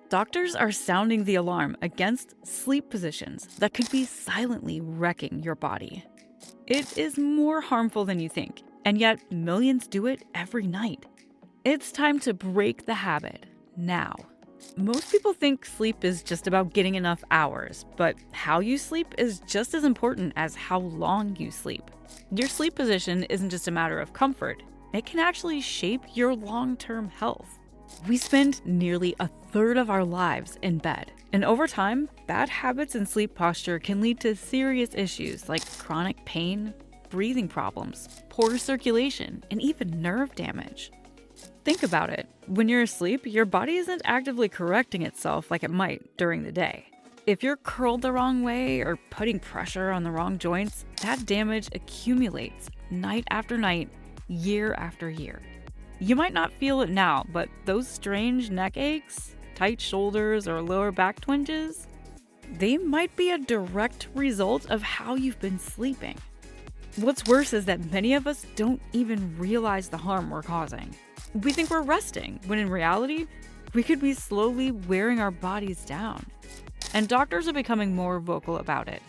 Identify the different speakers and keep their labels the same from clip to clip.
Speaker 1: Doctors are sounding the alarm against sleep positions that could be silently wrecking your body. It is more harmful than you think, and yet millions do it every night. It's time to break the habit now. Most people think sleep is just about getting enough hours, but how you sleep is just as important as how long you sleep. Your sleep position isn't just a matter of comfort, it can actually shape your long-term health. We spend nearly a third of our lives in bed, and over time, bad habits and sleep posture can lead to serious issues like chronic pain, breathing problems, poor circulation, and even nerve damage. Think about it. When you're asleep, your body isn't actively correcting itself like it might during the day. If you're curled the wrong way or putting pressure on the wrong joints, that damage accumulates night after night, year after year. You might not feel it now, but those strange neck aches, tight shoulders, or lower back twinges, they might be a direct result of how you've been sleeping. What's worse is that many of us don't even realize the harm we're causing. We think we're resting, when in reality, we could be slowly wearing our bodies down. And doctors are becoming more vocal about it.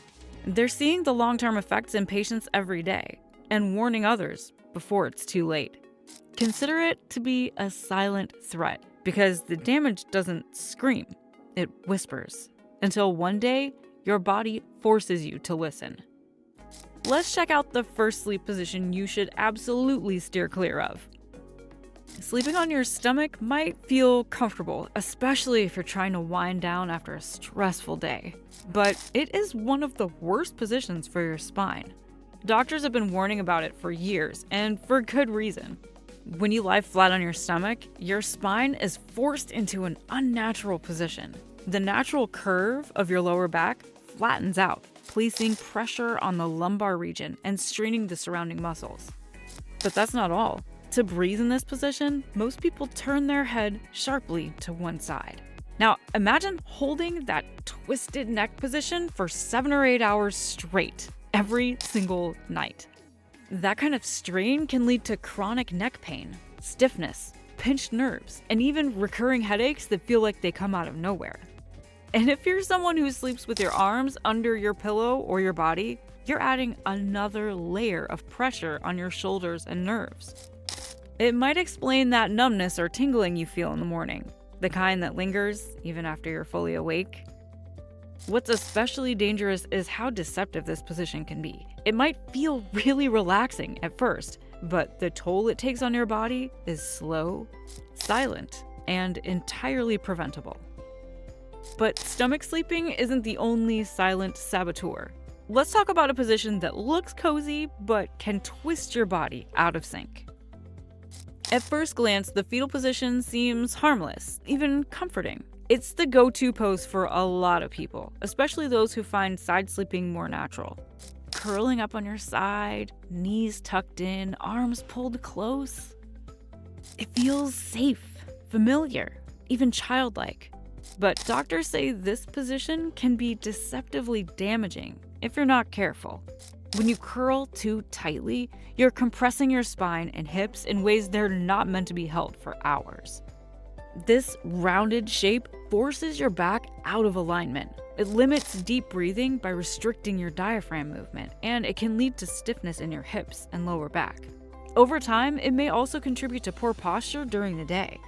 Speaker 1: They're seeing the long-term effects in patients every day and warning others before it's too late. Consider it to be a silent threat because the damage doesn't scream, it whispers, until one day your body forces you to listen. Let's check out the first sleep position you should absolutely steer clear of. Sleeping on your stomach might feel comfortable, especially if you're trying to wind down after a stressful day. But it is one of the worst positions for your spine. Doctors have been warning about it for years, and for good reason. When you lie flat on your stomach, your spine is forced into an unnatural position. The natural curve of your lower back flattens out, placing pressure on the lumbar region and straining the surrounding muscles. But that's not all. To breathe in this position, most people turn their head sharply to one side. Now, imagine holding that twisted neck position for 7 or 8 hours straight, every single night. That kind of strain can lead to chronic neck pain, stiffness, pinched nerves, and even recurring headaches that feel like they come out of nowhere. And if you're someone who sleeps with your arms under your pillow or your body, you're adding another layer of pressure on your shoulders and nerves. It might explain that numbness or tingling you feel in the morning, the kind that lingers even after you're fully awake. What's especially dangerous is how deceptive this position can be. It might feel really relaxing at first, but the toll it takes on your body is slow, silent, and entirely preventable. But stomach sleeping isn't the only silent saboteur. Let's talk about a position that looks cozy but can twist your body out of sync. At first glance, the fetal position seems harmless, even comforting. It's the go-to pose for a lot of people, especially those who find side sleeping more natural. Curling up on your side, knees tucked in, arms pulled close. It feels safe, familiar, even childlike. But doctors say this position can be deceptively damaging if you're not careful. When you curl too tightly, you're compressing your spine and hips in ways they're not meant to be held for hours. This rounded shape forces your back out of alignment. It limits deep breathing by restricting your diaphragm movement, and it can lead to stiffness in your hips and lower back. Over time, it may also contribute to poor posture during the day.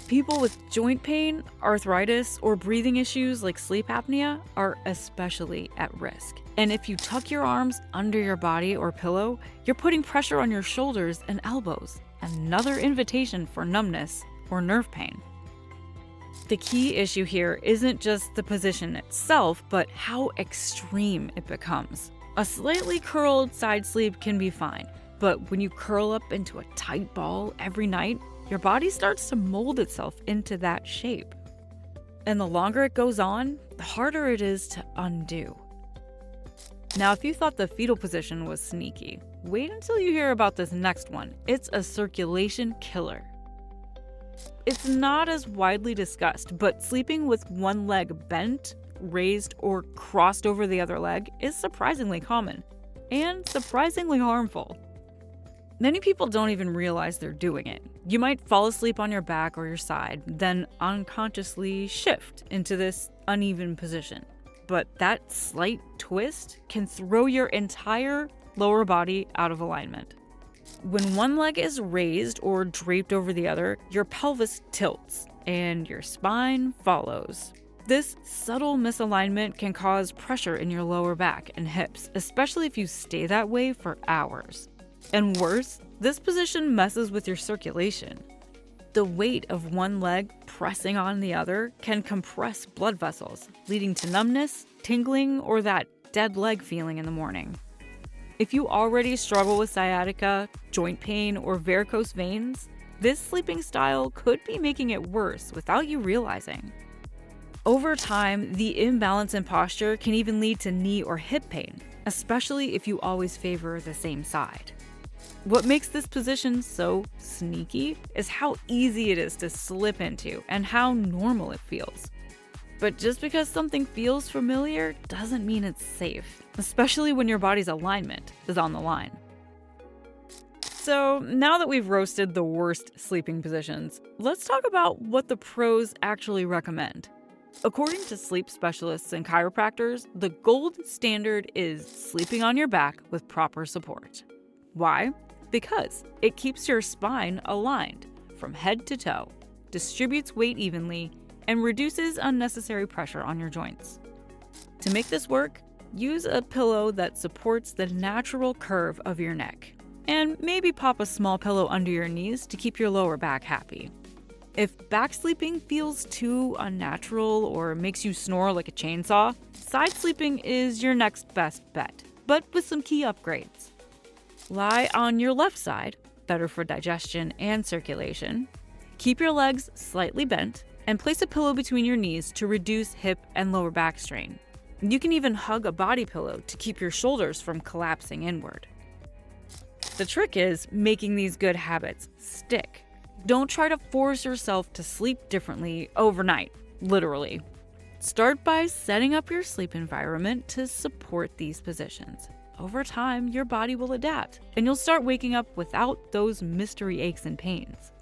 Speaker 1: People with joint pain, arthritis, or breathing issues like sleep apnea are especially at risk. And if you tuck your arms under your body or pillow, you're putting pressure on your shoulders and elbows, another invitation for numbness or nerve pain. The key issue here isn't just the position itself, but how extreme it becomes. A slightly curled side sleep can be fine, but when you curl up into a tight ball every night, your body starts to mold itself into that shape. And the longer it goes on, the harder it is to undo. Now, if you thought the fetal position was sneaky, wait until you hear about this next one. It's a circulation killer. It's not as widely discussed, but sleeping with one leg bent, raised, or crossed over the other leg is surprisingly common and surprisingly harmful. Many people don't even realize they're doing it. You might fall asleep on your back or your side, then unconsciously shift into this uneven position. But that slight twist can throw your entire lower body out of alignment. When one leg is raised or draped over the other, your pelvis tilts and your spine follows. This subtle misalignment can cause pressure in your lower back and hips, especially if you stay that way for hours. And worse, this position messes with your circulation. The weight of one leg pressing on the other can compress blood vessels, leading to numbness, tingling, or that dead leg feeling in the morning. If you already struggle with sciatica, joint pain, or varicose veins, this sleeping style could be making it worse without you realizing. Over time, the imbalance in posture can even lead to knee or hip pain, especially if you always favor the same side. What makes this position so sneaky is how easy it is to slip into and how normal it feels. But just because something feels familiar doesn't mean it's safe, especially when your body's alignment is on the line. So now that we've roasted the worst sleeping positions, let's talk about what the pros actually recommend. According to sleep specialists and chiropractors, the gold standard is sleeping on your back with proper support. Why? Because it keeps your spine aligned from head to toe, distributes weight evenly, and reduces unnecessary pressure on your joints. To make this work, use a pillow that supports the natural curve of your neck, and maybe pop a small pillow under your knees to keep your lower back happy. If back sleeping feels too unnatural or makes you snore like a chainsaw, side sleeping is your next best bet, but with some key upgrades. Lie on your left side, better for digestion and circulation. Keep your legs slightly bent and place a pillow between your knees to reduce hip and lower back strain. You can even hug a body pillow to keep your shoulders from collapsing inward. The trick is making these good habits stick. Don't try to force yourself to sleep differently overnight, literally. Start by setting up your sleep environment to support these positions. Over time, your body will adapt, and you'll start waking up without those mystery aches and pains.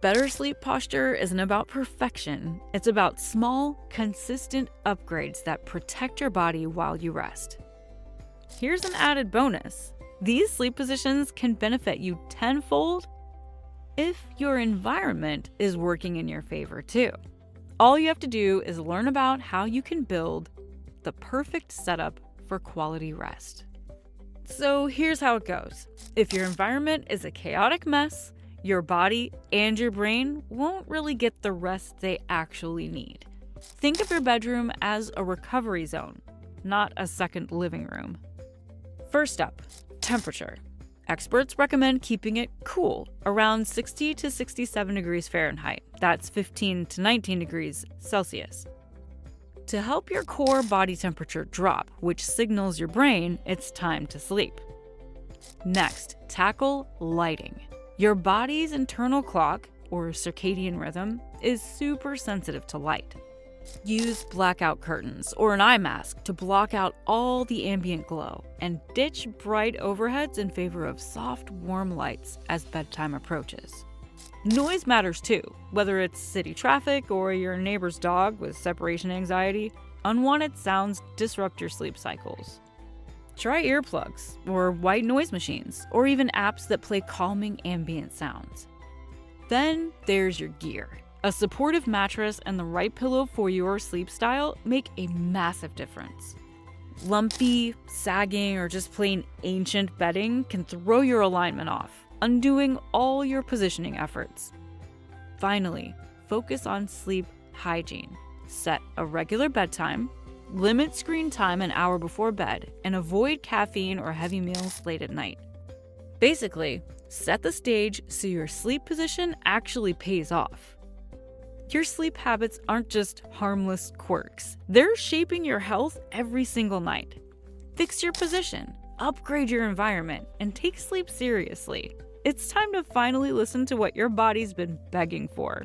Speaker 1: Better sleep posture isn't about perfection. It's about small, consistent upgrades that protect your body while you rest. Here's an added bonus. These sleep positions can benefit you tenfold if your environment is working in your favor too. All you have to do is learn about how you can build the perfect setup for quality rest. So here's how it goes. If your environment is a chaotic mess, your body and your brain won't really get the rest they actually need. Think of your bedroom as a recovery zone, not a second living room. First up, temperature. Experts recommend keeping it cool, around 60 to 67 degrees Fahrenheit. That's 15 to 19 degrees Celsius. To help your core body temperature drop, which signals your brain it's time to sleep. Next, tackle lighting. Your body's internal clock, or circadian rhythm, is super sensitive to light. Use blackout curtains or an eye mask to block out all the ambient glow, and ditch bright overheads in favor of soft, warm lights as bedtime approaches. Noise matters too, whether it's city traffic or your neighbor's dog with separation anxiety. Unwanted sounds disrupt your sleep cycles. Try earplugs or white noise machines, or even apps that play calming ambient sounds. Then there's your gear. A supportive mattress and the right pillow for your sleep style make a massive difference. Lumpy, sagging, or just plain ancient bedding can throw your alignment off, undoing all your positioning efforts. Finally, focus on sleep hygiene. Set a regular bedtime, limit screen time an hour before bed, and avoid caffeine or heavy meals late at night. Basically, set the stage so your sleep position actually pays off. Your sleep habits aren't just harmless quirks. They're shaping your health every single night. Fix your position, upgrade your environment, and take sleep seriously. It's time to finally listen to what your body's been begging for.